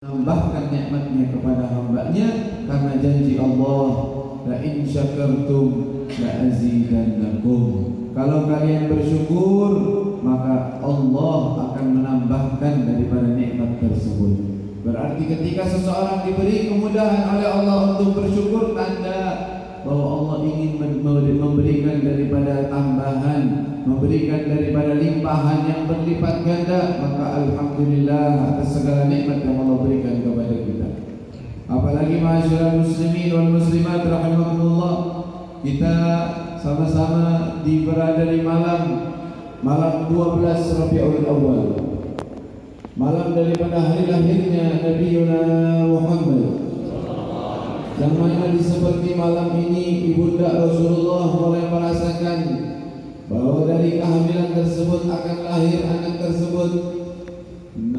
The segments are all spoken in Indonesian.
menambahkan nikmatnya kepada hambanya, karena janji Allah, la in syakartum la azidannakum. Kalau kalian bersyukur, maka Allah akan menambahkan daripada nikmat tersebut. Berarti ketika seseorang diberi kemudahan oleh Allah untuk bersyukur, tanda bahwa Allah ingin memberikan daripada tambahan, memberikan daripada limpahan yang berlipat ganda, maka alhamdulillah atas segala nikmat yang Allah berikan kepada kita. Apalagi ma'asyiral muslimin wal muslimat rahimakumullah, kita sama-sama berada di malam 12 Rabiul Awal, malam daripada hari lahirnya Nabi Muhammad, yang mana seperti malam ini ibunda Rasulullah mulai merasakan bahwa dari kehamilan tersebut akan lahir anak tersebut,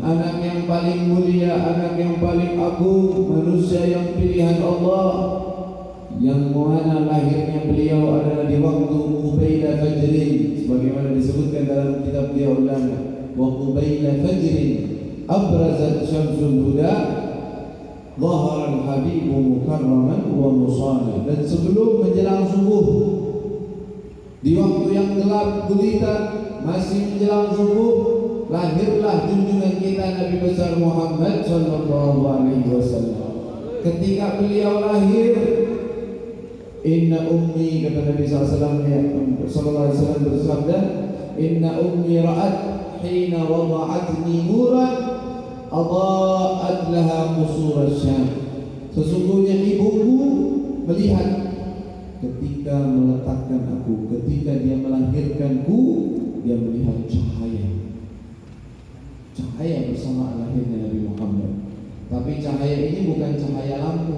anak yang paling mulia, anak yang paling agung, manusia yang pilihan Allah, yang mana lahirnya beliau adalah di waktu Qubaila Fajrin, sebagaimana disebutkan dalam kitab dia ulama, wa Qubaila Fajrin abrazat syamsul huda dhahara al-habibu mukarraman wa musana. Dan sebelum menjelang subuh, di waktu yang gelap gulita, masih menjelang subuh, lahirlah junjungan kita Nabi besar Muhammad sallallahu alaihi wasallam. Ketika beliau lahir, inna ummi, kata Nabi sallallahu alaihi wasallam bersabda, inna ummi ra'at hina wada'atni nuran adaat laha qusur asy-syam. Sesungguhnya ibuku melihat ketika meletakkan aku, ketika dia melahirkanku, dia melihat cahaya bersama lahirnya Nabi Muhammad. Tapi cahaya ini bukan cahaya lampu,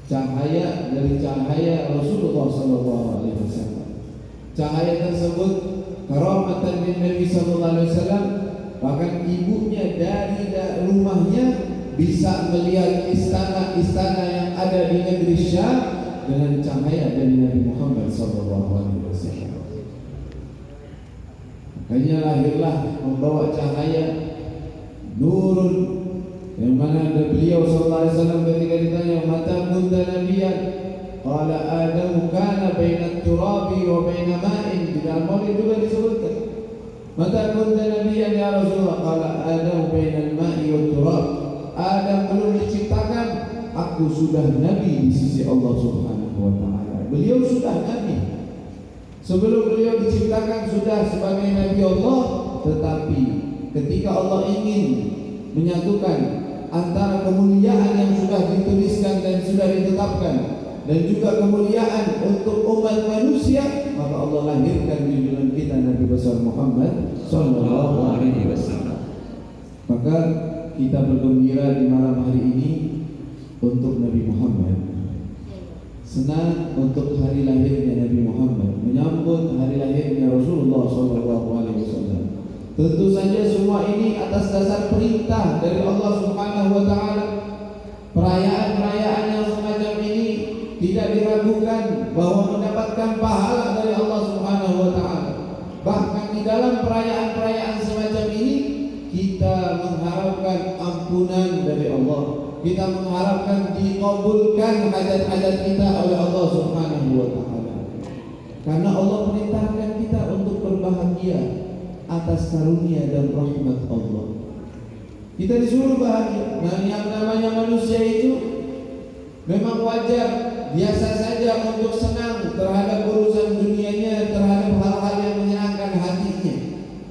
cahaya dari cahaya Rasulullah sallallahu alaihi wasallam. Cahaya tersebut karamatan min Nabi sallallahu alaihi wasallam. Bahkan ibunya dari rumahnya bisa melihat istana-istana yang ada di negeri Syam dengan cahaya dari Nabi Muhammad SAW. Makanya lahirlah membawa cahaya nurun, yang mana beliau SAW ketika ditanya mata kunta nabiyan, qala Adam kana baina turabi wa baina ma'in. Di dalam Maulid juga disebutkan mata kunta nabiyan ya Rasulullah, qala Adam baina al-ma'i wa turab. Adam belum diciptakan, aku sudah nabi di sisi Allah Subhanahu wa taala. Beliau sudah nabi. Sebelum beliau diciptakan sudah sebagai nabi Allah, tetapi ketika Allah ingin menyatukan antara kemuliaan yang sudah dituliskan dan sudah ditetapkan dan juga kemuliaan untuk umat manusia, maka Allah lahirkan junjungan kita Nabi besar Muhammad sallallahu alaihi wasallam. Maka kita bergembira di malam hari ini untuk Nabi Muhammad, senang untuk hari lahirnya Nabi Muhammad, menyambut hari lahirnya Rasulullah sallallahu alaihi wasallam. Tentu saja semua ini atas dasar perintah dari Allah Subhanahu wa taala. Perayaan-perayaan yang semacam ini tidak diragukan bahwa mendapatkan pahala dari Allah Subhanahu wa taala. Bahkan di dalam perayaan-perayaan semacam ini kita mengharapkan ampunan dari Allah. Kita mengharapkan dikabulkan hajat-hajat kita oleh Allah Subhanahu wa taala. Karena Allah perintahkan kita untuk berbahagia atas karunia dan rahmat Allah. Kita disuruh bahagia. Nah, yang namanya manusia itu memang wajar, biasa saja untuk senang terhadap urusan dunianya, terhadap hal-hal yang menyenangkan hatinya.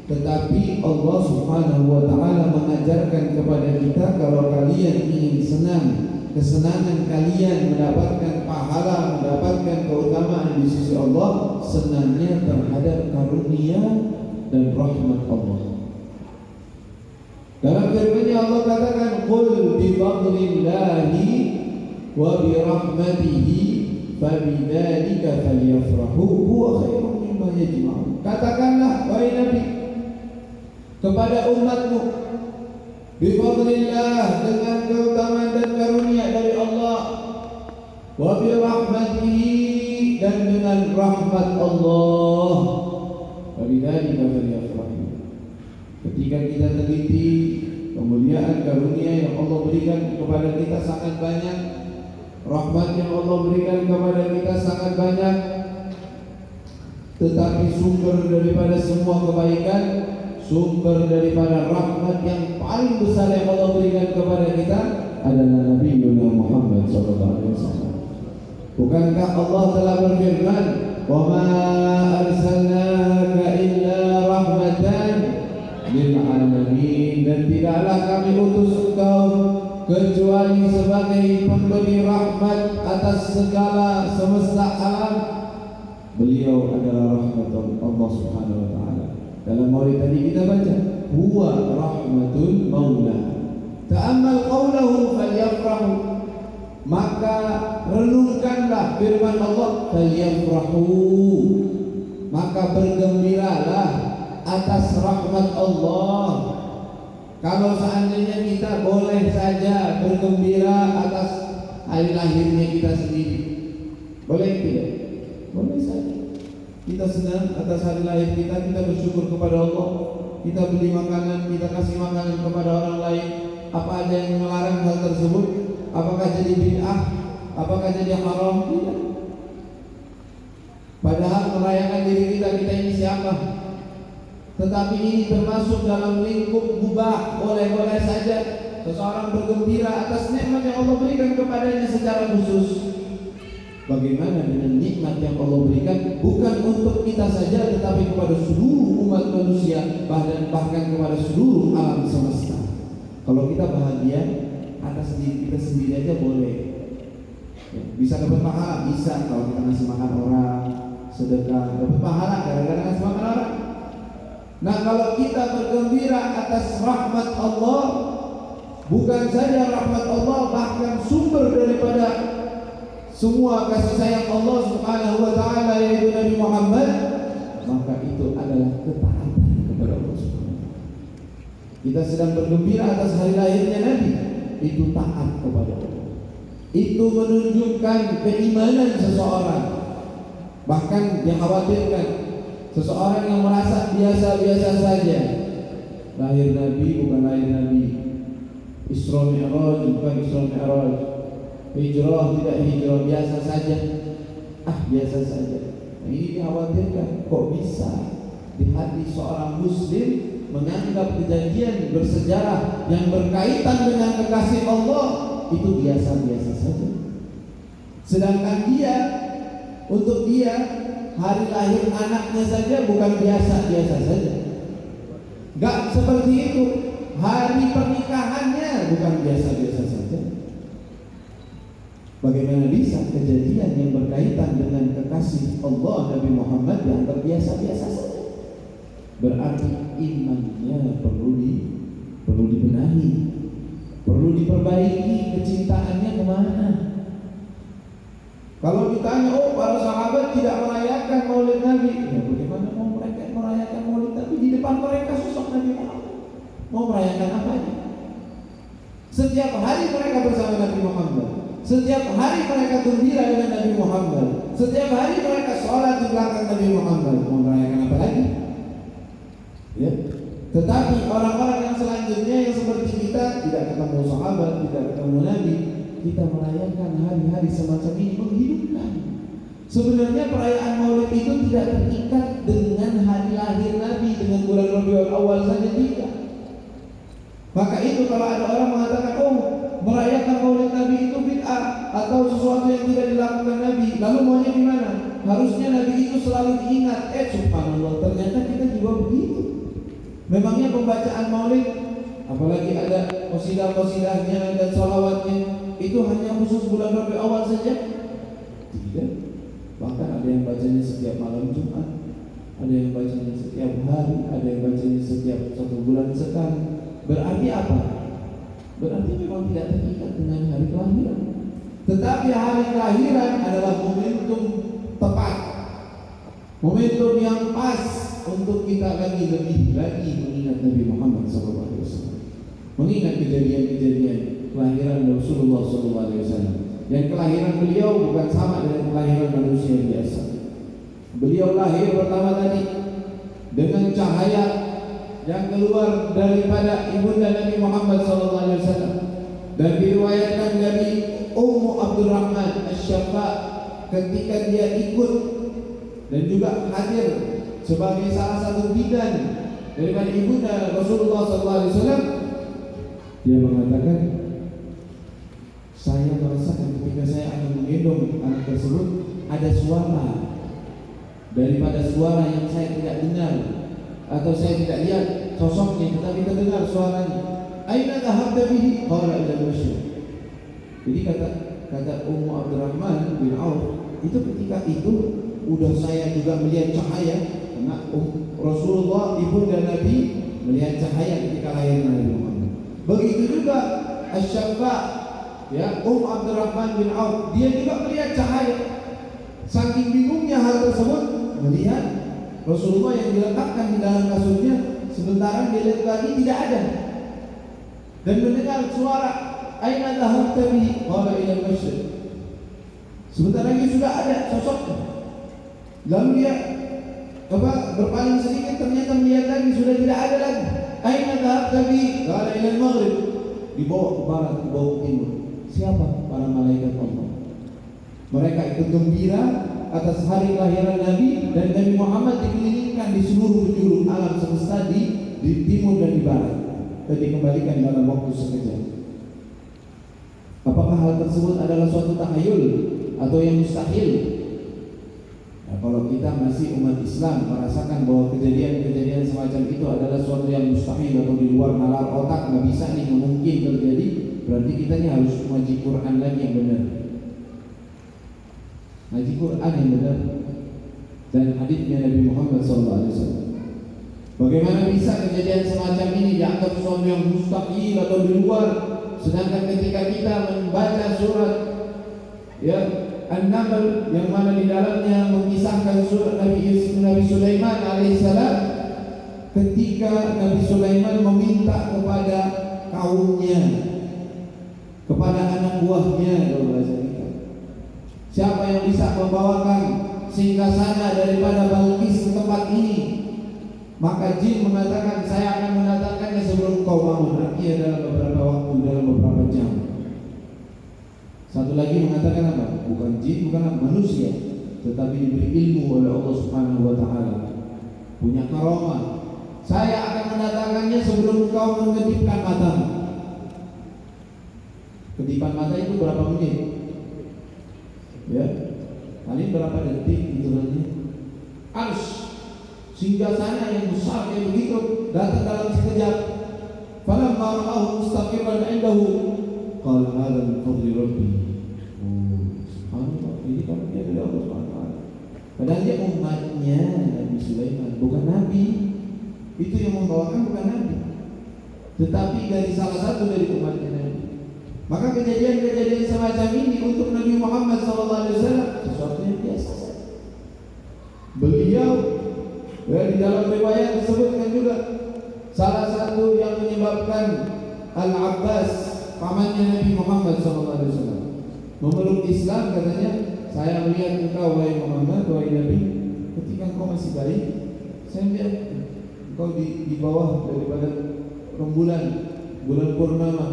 Tetapi Allah Subhanahu wa taala mengajarkan kepada kita, kalau kalian ingin senang, kesenangan kalian mendapatkan pahala, mendapatkan keutamaan di sisi Allah, senangnya terhadap karunia dan rahmat Allah. Dalam firman-Nya Allah katakan, qul bi fadlillahi wa bi rahmatihi fabidzalika falyafrahu huwa khairum mimma yajma'un. Katakanlah wahai Nabi kepada umatmu, bifadlillah, dengan keutamaan dan karunia dari Allah, wa bi rahmatihi, dan dengan rahmat Allah, wa bidzalika falyafrahu. Ketika kita teliti kemuliaan karunia yang Allah berikan kepada kita sangat banyak, rahmat yang Allah berikan kepada kita sangat banyak. Tetapi sumber daripada semua kebaikan, sumber daripada rahmat yang paling besar yang Allah berikan kepada kita adalah Nabi Muhammad SAW. Bukankah Allah telah berfirman, "Wa ma arsalnaka illa rahmatan lil alamin," dan tidaklah kami utus engkau kecuali sebagai pemberi rahmat atas segala semesta alam. Beliau adalah rahmat Allah Subhanahu wa taala. Dalam maulid tadi kita baca, huwa rahmatul maula. Ta'ammal qawlahu falyafrahu. Maka renungkanlah firman Allah, falyafrahu. Maka bergembiralah atas rahmat Allah. Kalau seandainya kita boleh saja bergembira atas hari lahirnya kita sendiri, boleh tidak? Boleh saja. Kita senang atas hari lahir kita bersyukur kepada Allah. Kita beli makanan, kita kasih makanan kepada orang lain. Apa ada yang melarang hal tersebut? Apakah jadi bid'ah? Apakah jadi haram? Tidak. Padahal merayakan diri kita ini siapa? Tetapi ini termasuk dalam lingkup mubah, boleh-boleh saja seseorang bergembira atas nikmat yang Allah berikan kepadanya secara khusus. Bagaimana dengan nikmat yang Allah berikan bukan untuk kita saja, tetapi kepada seluruh umat manusia, bahkan kepada seluruh alam semesta. Kalau kita bahagia atas diri kita sendiri aja boleh. Bisa dapat pahala, bisa kalau kita ngasih makan orang, sedekah, dapat pahala gara-gara ngasih makan orang. Nah, kalau kita bergembira atas rahmat Allah, bukan saja rahmat Allah, bahkan sumber daripada semua kasih sayang Allah Subhanahu wa taala yaitu Nabi Muhammad, maka itu adalah ketaatan kepada Allah Subhanahu wa taala. Kita sedang bergembira atas hari lahirnya Nabi, itu taat kepada Allah. Itu menunjukkan keimanan seseorang. Bahkan dikhawatirkan seseorang yang merasa biasa-biasa saja, lahir Nabi bukan lahir Nabi, Isra Mi'raj bukan Isra Mi'raj, hijrah tidak hijrah, biasa saja, biasa saja. Nah, ini dikhawatirkan, kok bisa di hati seorang muslim menganggap kejadian bersejarah yang berkaitan dengan kekasih Allah itu biasa-biasa saja. Sedangkan untuk dia hari lahir anaknya saja bukan biasa-biasa saja. Gak seperti itu. Hari pernikahannya bukan biasa-biasa saja. Bagaimana bisa kejadian yang berkaitan dengan kekasih Allah Nabi Muhammad yang biasa-biasa saja? Berarti imannya perlu dibenahi, perlu diperbaiki, kecintaannya kemana? Kalau ditanya, para sahabat tidak merayakan maulid Nabi, ya bagaimana mau mereka merayakan maulid Nabi di depan mereka sosok Nabi Muhammad? Mau merayakan apanya? Setiap hari mereka bersama Nabi Muhammad, setiap hari mereka gembira dengan Nabi Muhammad, setiap hari mereka sholat di belakang Nabi Muhammad. Mau merayakan apa lagi? Ya. Tetapi orang-orang yang selanjutnya yang seperti kita tidak ketemu sahabat, tidak ketemu Nabi, kita merayakan hari-hari semacam ini menghidupkan. Sebenarnya perayaan Maulid itu tidak terikat dengan hari lahir Nabi, dengan bulan Rabiul Awal saja tidak. Maka itu kalau ada orang mengatakan, merayakan Maulid Nabi itu bid'ah atau sesuatu yang tidak dilakukan Nabi, lalu maunya gimana? Harusnya Nabi itu selalu diingat. Subhanallah, ternyata kita juga begitu. Memangnya pembacaan Maulid, apalagi ada qasidah-qasidahnya dan sholawatnya, itu hanya khusus bulan Rabiul Awal saja? Tidak. Bahkan ada yang bacanya setiap malam Jumat, ada yang bacanya setiap hari, ada yang bacanya setiap 1 bulan sekali. Berarti apa? Berarti memang tidak terikat dengan hari kelahiran. Tetapi hari kelahiran adalah momentum tepat, momentum yang pas untuk kita lebih lagi mengingat Nabi Muhammad SAW, mengingat kejadian-kejadian kelahiran Rasulullah SAW. Dan kelahiran beliau bukan sama dengan kelahiran manusia biasa. Beliau lahir pertama tadi dengan cahaya yang keluar daripada ibunda Nabi Muhammad SAW. Dan diriwayatkan dari Ummu Abdurrahman Asy-Syafa ketika dia ikut dan juga hadir sebagai salah satu bidan daripada ibunda Rasulullah SAW, dia mengatakan, saya merasakan ketika saya akan menggendong anak tersebut ada suara daripada suara yang saya tidak dengar atau saya tidak lihat sosoknya, tetapi terdengar suaranya. Aina dhahabta bihi? Qala ila al-masjid. Jadi kata Ummu Abdurrahman bin Auf, itu ketika itu udah saya juga melihat cahaya, karena Rasulullah ibunda Nabi melihat cahaya ketika lahir Nabi Muhammad. Begitu juga Asy-Syafa, ya, Abdurrahman bin Auf, dia juga melihat cahaya. Saking bingungnya hal tersebut, melihat Rasulullah yang diletakkan di dalam kasurnya, sementara dia lihat lagi tidak ada, dan mendengar suara, aina dhahabta bihi? Qala ila al-masjid. Sebentar lagi sudah ada sosoknya. Lalu dia berpaling sedikit, ternyata melihat lagi sudah tidak ada lagi. Aina dhahabta bihi? Qala ila al-maghrib. Dibawa ke barat, dibawa ke timur. Siapa? Para malaikat Allah. Mereka ikut gembira atas hari kelahiran Nabi, dan Nabi Muhammad dikelilingkan di seluruh penjuru alam semesta di timur dan di barat, dan dikembalikan dalam waktu sekejap. Apakah hal tersebut adalah suatu takhayul atau yang mustahil? Nah, kalau kita masih umat Islam merasakan bahwa kejadian-kejadian semacam itu adalah suatu yang mustahil atau di luar nalar otak, nggak bisa nih, nggak mungkin terjadi, berarti kita harus ngaji Quran lagi yang benar. Ngaji Quran yang benar dan hadisnya Nabi Muhammad SAW. Bagaimana bisa kejadian semacam ini dianggap sesuatu yang mustahil atau di luar, sedangkan ketika kita membaca surat, ya, An-Naml, yang mana di dalamnya mengisahkan surat Nabi Sulaiman alaihissalam, ketika Nabi Sulaiman meminta kepada kaumnya, kepada anak buahnya, kalau bahasa kita, siapa yang bisa membawakan singgasana daripada Balqis ke tempat ini? Maka jin mengatakan, saya akan mendatangkannya sebelum kau bangun, artinya dalam beberapa waktu, dalam beberapa jam. Satu lagi mengatakan apa? Bukan jin, bukan manusia, tetapi diberi ilmu oleh Allah Subhanahu wa Ta'ala, punya karamah. Saya akan mendatangkannya sebelum kau mengedipkan matamu. Kedipan mata itu berapa menit? Ya, paling berapa detik itu nanti? Singgasana yang besar kayak begitu datang dalam sekejap. Falamma ra'ahu mustaqiran 'indahu qala hadza min fadli rabbi. Subhanallah, ini karunia dari Allah Subhanahu wa Ta'ala. Padahal dia umatnya Nabi Sulaiman, bukan nabi. Itu yang membawakan bukan nabi, tetapi dari salah satu dari umatnya Nabi. Maka kejadian-kejadian semacam ini untuk Nabi Muhammad SAW sesuatu yang biasa saja. Beliau, ya, di dalam riwayat disebutkan juga salah satu yang menyebabkan Al-Abbas, pamannya Nabi Muhammad SAW, memeluk Islam, katanya, saya melihat engkau wahai Muhammad, wahai Nabi, ketika engkau masih bayi, saya melihat engkau di bawah daripada rembulan bulan purnama.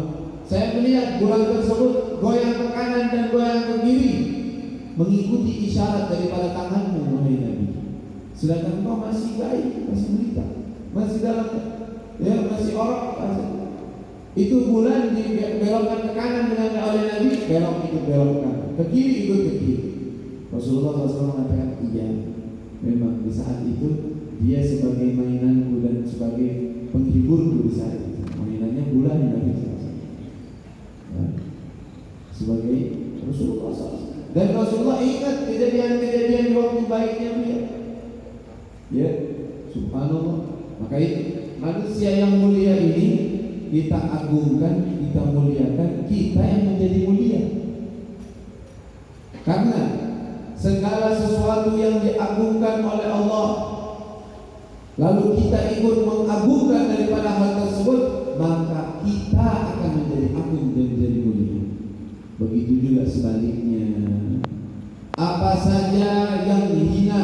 Saya melihat bulan tersebut goyang ke kanan dan goyang ke kiri, mengikuti isyarat daripada tanganmu, wahai Nabi. Sedangkan engkau masih bayi, masih belita, masih dalam, ya, masih orang. Itu bulan dibelokkan ke kanan dengan oleh Nabi, belok ikut belokkan, ke kiri ikut ke kiri. Rasulullah SAW mengatakan, iya, memang di saat itu dia sebagai mainanku dan sebagai penghiburku di saat itu. Mainannya bulan Nabi SAW, ya, sebagai Rasulullah SAW. Dan Rasulullah ingat kejadian-kejadian di waktu baiknya dia. Ya, subhanallah. Maka itu manusia yang mulia ini kita agungkan, kita muliakan, kita yang menjadi mulia. Karena segala sesuatu yang diagungkan oleh Allah, lalu kita ikut mengagungkan daripada hal tersebut, maka kita akan menjadi agung dan menjadi mulia. Begitu juga sebaliknya. Apa saja yang dihina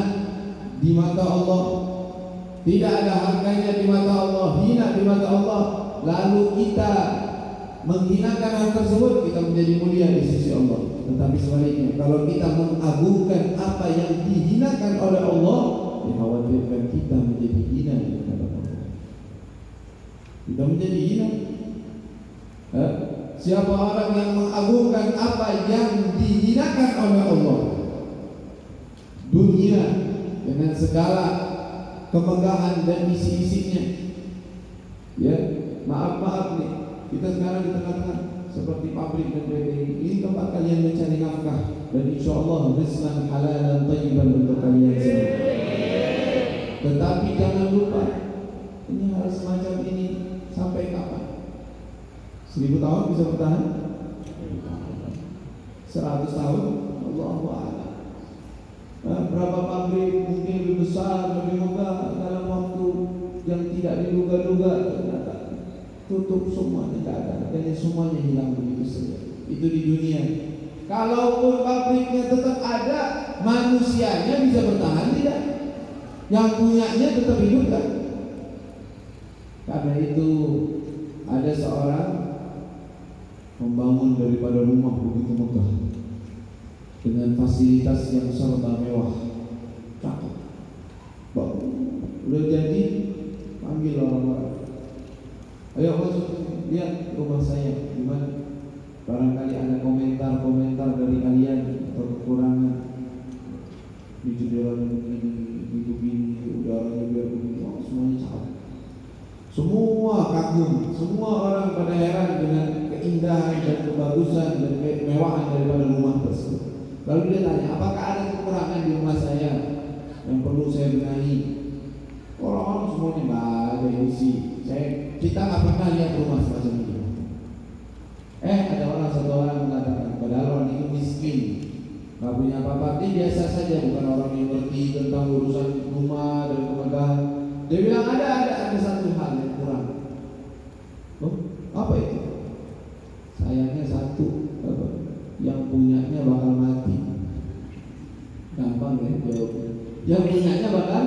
di mata Allah, tidak ada harganya di mata Allah, hina di mata Allah, lalu kita menghinakan hal tersebut, kita menjadi mulia di sisi Allah. Tetapi sebaliknya, kalau kita mengagungkan apa yang dihinakan oleh Allah, dikhawatirkan kita menjadi hina di hadapan Allah. Kita menjadi hina. Siapa orang yang mengagungkan apa yang dihinakan oleh Allah, dunia dengan segala kemegahan dan isi-isinya, ya, maaf nih, kita sekarang di tengah-tengah seperti pabrik dan PT ini tempat kalian mencari nafkah, dan insya Allah rizqan halalan thayyiban untuk kalian semua. Tetapi jangan lupa, ini hal semacam ini sampai kapan? 1000 tahun bisa bertahan? 100 tahun? Allahu a'lam. Berapa pabrik mungkin lebih besar, lebih megah, dalam waktu yang tidak diduga-duga ternyata tutup semua, tidak ada, dan semuanya hilang begitu saja. Itu di dunia. Kalaupun pabriknya tetap ada, manusianya bisa bertahan tidak? Yang punyanya tetap hidup kan? Karena itu ada seorang membangun daripada rumah begitu megah dengan fasilitas yang serba mewah, cakep, bagus. Udah jadi, panggil orang-orang, ayo masuk, lihat rumah saya gimana. Barangkali ada komentar-komentar dari kalian atau kekurangan, di jendela begini, udaranya biar begini, oh, semuanya cakep. Semua kagum, semua orang pada heran dengan keindahan dan kebagusan dan kemewahan daripada rumah tersebut. Lalu dia tanya, apakah ada kekurangan di rumah saya yang perlu saya benahi? Orang-orang semuanya nggak ada isi. Kita nggak pernah lihat rumah semacam ini. Ada satu orang mengatakan, padahal orang itu miskin, nggak punya apa-apa, dia biasa saja, bukan orang yang ngerti tentang urusan rumah dan kemegahan. Dia bilang ada satu hal yang kurang. Oh, apa itu? Sayangnya satu, yang punyanya bakal mati. Gampang ya jawabnya. Yang punyanya bakal,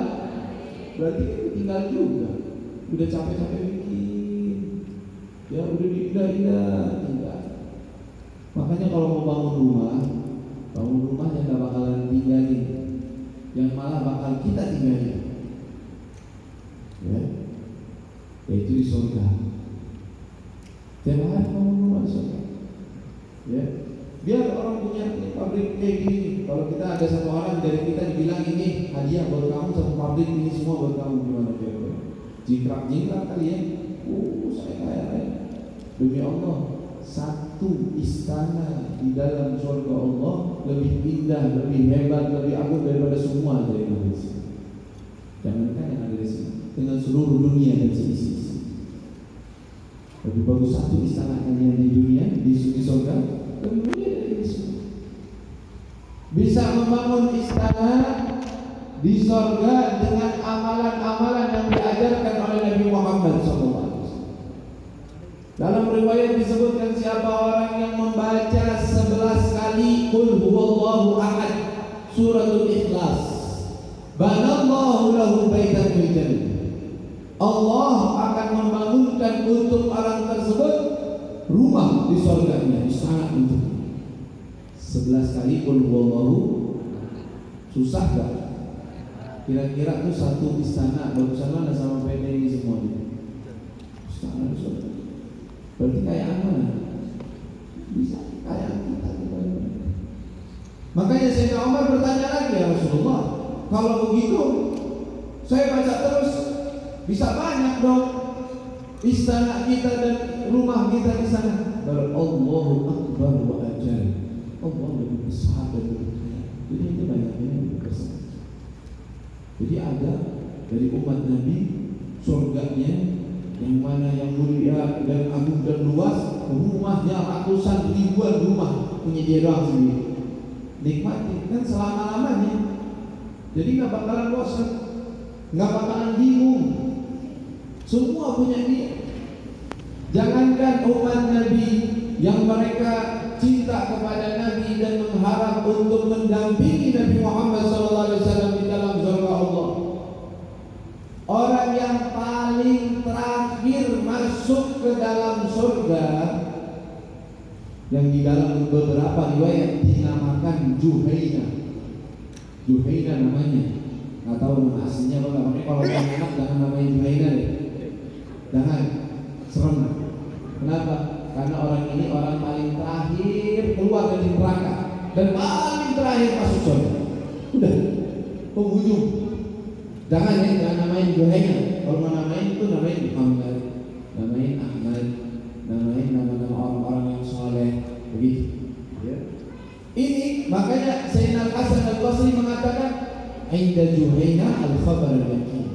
berarti tinggal juga. Udah capek-capek bikin, ya udah diindah-indah, tinggal. Makanya kalau mau bangun rumahnya gak bakalan tinggalin, yang malah bakal kita tinggalin. Ya, yaitu di surga. Tiap hari bangun rumah di surga. Ya, biar orang punya pabrik kayak gini. Kalau kita ada satu orang dari kita dibilang ini hadiah buat kamu, satu pabrik ini semua buat kamu, gimana kira-kira? Jingkrak kali ya. Saya kaya. Demi Allah, satu istana di dalam surga Allah lebih indah, lebih hebat, lebih agung daripada semua dari Indonesia. Jangankan yang ada di sini, dengan seluruh dunia dan seisi-isi. Lebih bagus satu istana kalian di dunia, di surga, lebih mulia dari sini. Bisa membangun istana di surga dengan amalan-amalan yang diajarkan oleh Nabi Muhammad SAW. Dalam riwayat disebutkan, siapa orang yang membaca 11 kali Qul huwallahu ahad, suratul Ikhlas, banallahu lahu baitan fil jannah. Allah akan membangunkan untuk orang tersebut rumah di surganya, istana untuknya. 11 kali Qul huwallahu, susah gak? Kira-kira tuh satu istana bagusan mana sama PDI semua ini? Istana di surga. Berarti kayaan mana? Bisa kayaan kita. Makanya Sayyidina Umar bertanya lagi, ya Rasulullah, kalau begitu saya baca terus bisa banyak dong istana kita dan rumah kita di sana. Allahu Akbar wa ajal. Allah lebih besar dan lebih kaya. Jadi itu banyaknya lebih besar. Jadi ada dari umat Nabi surganya yang mana yang mulia dan agung dan luas, rumahnya ratusan ribuan rumah punya dia doang sendiri. Nikmati kan selama-lamanya. Jadi nggak bakalan bosan, nggak bakalan bingung. Semua punya dia. Jangankan umat Nabi yang mereka cinta kepada Nabi dan mengharap untuk mendampingi Nabi Muhammad SAW di dalam surga Allah. Orang yang di dalam beberapa riwayat dinamakan Juhaina. Juhaina namanya, nggak tahu nama aslinya apa. Makanya kalau punya anak jangan namain Juhaina deh, jangan, serem. Kenapa? Karena orang ini orang paling terakhir keluar dari neraka dan paling terakhir masuk surga. Udah, penghujung. Jangan ya, jangan namain Juhaina. Kalau mau namain itu namain Muhammad, namain Ahmad, namain nama-nama orang-orang yang soleh, begitu. Ya. Ini makanya Sayyidina Hasan Al-Basri mengatakan, "Inda Juhaina al-khabar al-yakin."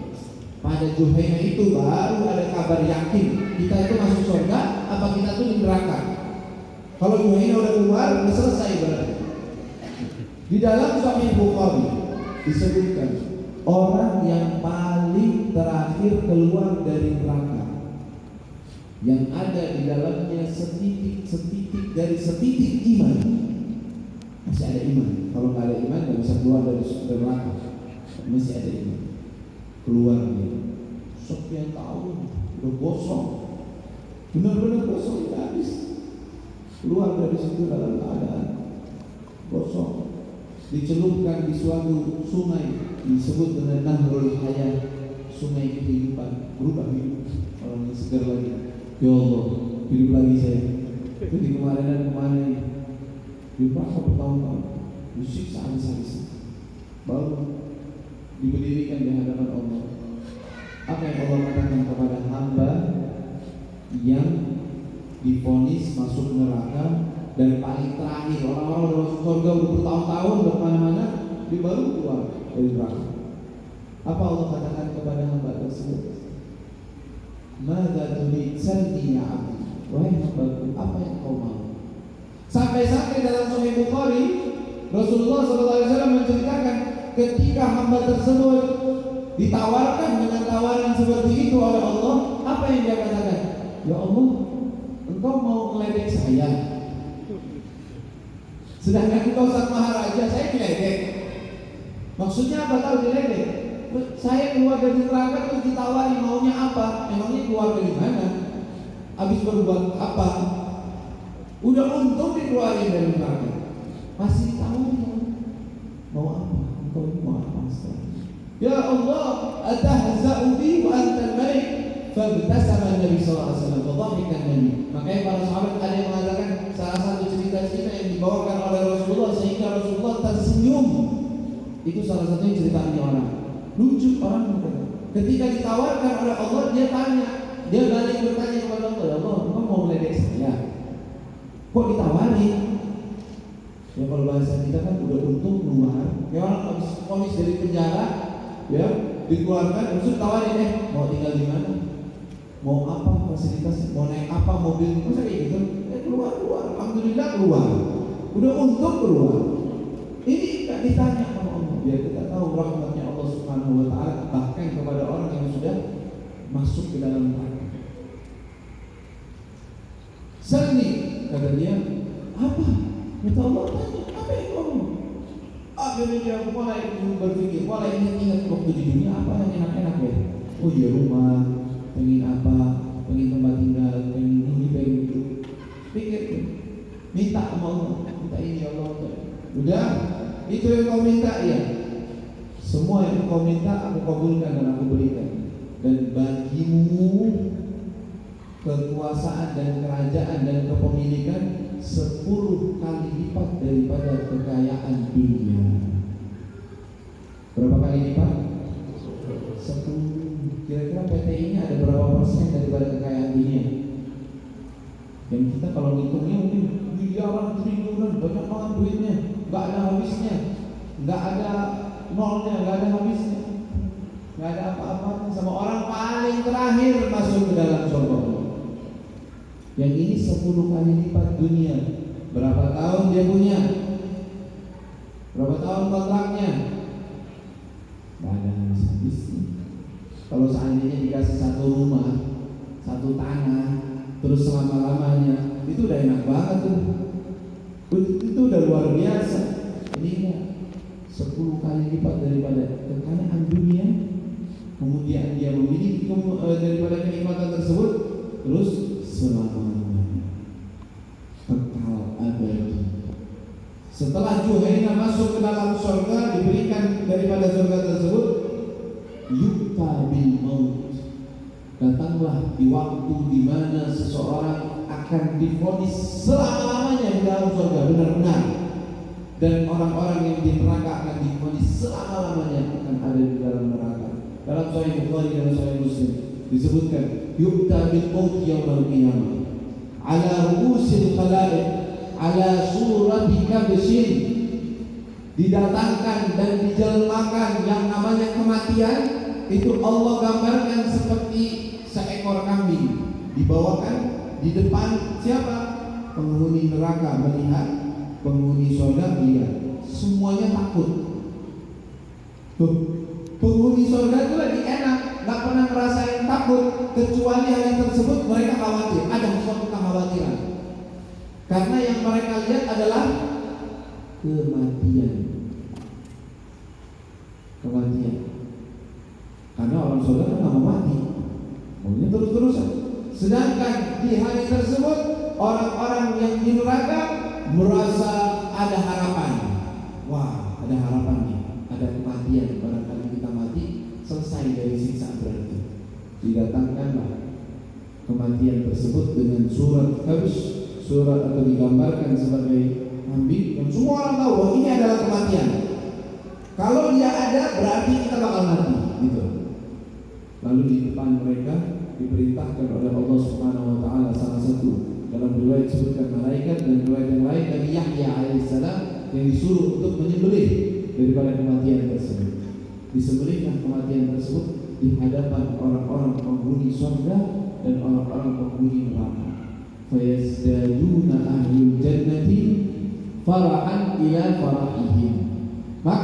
Pada Juhaina itu baru ada kabar yakin kita itu masuk surga apa kita tuh di neraka. Kalau Juhaina udah keluar, udah selesai berarti. Di dalam Sahih Bukhari disebutkan orang yang paling terakhir keluar dari neraka, yang ada di dalamnya setitik dari setitik iman, masih ada iman. Kalau nggak ada iman nggak bisa keluar dari neraka. Masih ada iman, keluar dia. Sekian tahun udah gosong, benar-benar gosong, udah habis. Keluar dari situ dalam keadaan gosong, dicelupkan di suatu sungai disebut dengan Nahrul Hayat, sungai kehidupan, berubah hidup orang yang segar lagi. Ya Allah, hidup lagi saya. Itu di kemarin dan kemarin, di berapa bertahun-tahun disiksa habis-habisan, baru diberdirikan di hadapan Allah. Apa yang Allah katakan kepada hamba yang divonis masuk neraka dan paling terakhir orang-orang udah masuk surga udah bertahun-tahun bermana-mana, dia baru keluar dari neraka. Apa Allah katakan kepada hamba tersebut? Mada turid salni ya abdi, wahai hambaku, apa yang kau mau? Sampai-sampai dalam Sahih Bukhari Rasulullah SAW menceritakan ketika hamba tersebut ditawarkan dengan tawaran seperti itu oleh Allah, apa yang dia katakan? Ya Allah, engkau mau meledek saya, sedangkan engkau sang maharaja, saya diledek. Maksudnya apa? Tahu diledek? Saya keluar dari neraka terus ditawari maunya apa? Emangnya keluar dari mana? Habis berbuat apa? Udah untung dikeluarin dari neraka, masih ditawari mau apa? Engkau mau apa? Ya Allah, atahza'u bi wa anta al-malik. Fabtasama Nabi sallallahu alaihi wasallam, fadhahikan Nabi. Makanya para sahabat ada yang mengatakan salah satu cerita-cerita yang dibawakan oleh Rasulullah sehingga Rasulullah tersenyum. Itu salah satunya ceritanya orang. Lucu orang ketika ditawarkan oleh Allah, dia tanya, dia balik bertanya kepada Allah, ya Allah, engkau mau meledek saya? Kok ditawari? Ya kalau bahasa kita kan udah untung keluar. Ya orang habis vonis dari penjara, ya dikeluarkan, terus tawarin, mau tinggal di mana, mau apa fasilitas, mau naik apa mobil, masa kayak gitu? Keluar, alhamdulillah keluar, udah untung keluar. Ini nggak ditanya sama Allah, biar kita tahu rahmatnya Allah Subhanahu Wa Taala bahkan kepada orang yang sudah masuk ke dalam neraka. Salni, kata dia, apa? Kata Allah, tanya, apa yang kau mau? Akhirnya dia mulai berpikir, mulai ingat waktu di dunia apa yang enak-enak ya? Oh iya, rumah, pengen apa, pengen tempat tinggal, pengen ini, pengen itu. Pikir tuh, minta sama Allah, minta ini ya Allah. Udah, itu yang kau minta ya. Semua yang kau minta aku kabulkan dan aku berikan. Dan bagimu kekuasaan dan kerajaan dan kepemilikan 10 kali lipat daripada kekayaan dunia. Berapa kali lipat? 10. Kira-kira PT ini ada berapa persen daripada kekayaan dunia? Dan kita kalau ngitungnya mungkin miliaran, triliunan, banyak banget duitnya, nggak ada habisnya, nggak ada nolnya, nggak ada habisnya, nggak ada apa-apa. Sama orang paling terakhir masuk ke dalam surga. Yang ini 10 kali lipat dunia. Berapa tahun dia punya? Berapa tahun kontraknya? Nggak ada habis-habisnya. Kalau seandainya dikasih satu rumah, satu tanah, terus selama-lamanya, itu udah enak banget tuh. Itu udah luar biasa. Ini enggak, 10 kali lipat daripada kekayaan dunia. Kemudian dia memiliki daripada kenikmatan tersebut, terus selama-lamanya kekal Setelah Juhaina masuk ke dalam surga, diberikan daripada surga tersebut yukta bil maut. Datanglah di waktu di mana seseorang akan divonis selama-lamanya di dalam surga, benar-benar. Dan orang-orang yang di neraka akan divonis selama-lamanya akan ada di dalam neraka. Dalam Sahih Bukhari dan Sahih Muslim disebutkan yukta bil maut yaumil qiyamah ala ru'usil khalaiq ala surati kabshin, didatangkan dan dijelmakan yang namanya kematian. Itu Allah gambarkan seperti seekor kambing, dibawakan di depan siapa? Penghuni neraka melihat, penghuni surga lihat, semuanya takut. Tuh, penghuni surga itu lagi enak, nggak pernah ngerasain takut, kecuali hal tersebut mereka khawatir, ada suatu kekhawatiran. Karena yang mereka lihat adalah kematian. Kematian. Karena orang surga kan nggak mau mati, maunya terus-terusan. Sedangkan di hari tersebut orang-orang yang di neraka merasa ada harapan. Wah, ada harapan nih, ada kematian. Barangkali kita mati, selesai dari siksa berarti. Didatangkanlah kematian tersebut dengan surat kabus, surat atau digambarkan sebagai kambing yang semua orang tahu bahwa ini adalah kematian. Kalau dia ada berarti kita bakal mati, gitu. Lalu di depan mereka diperintahkan oleh Allah Subhanahu wa taala, salah satu dalam riwayat disebutkan malaikat dan riwayat yang lain dari Yahya alaihissalam yang disuruh untuk menyembelih daripada kematian tersebut. Disembelihkan kematian tersebut di hadapan orang-orang penghuni surga dan orang-orang penghuni neraka. Fayazdaduna ahlul jannati farahan ila farahihim. Maka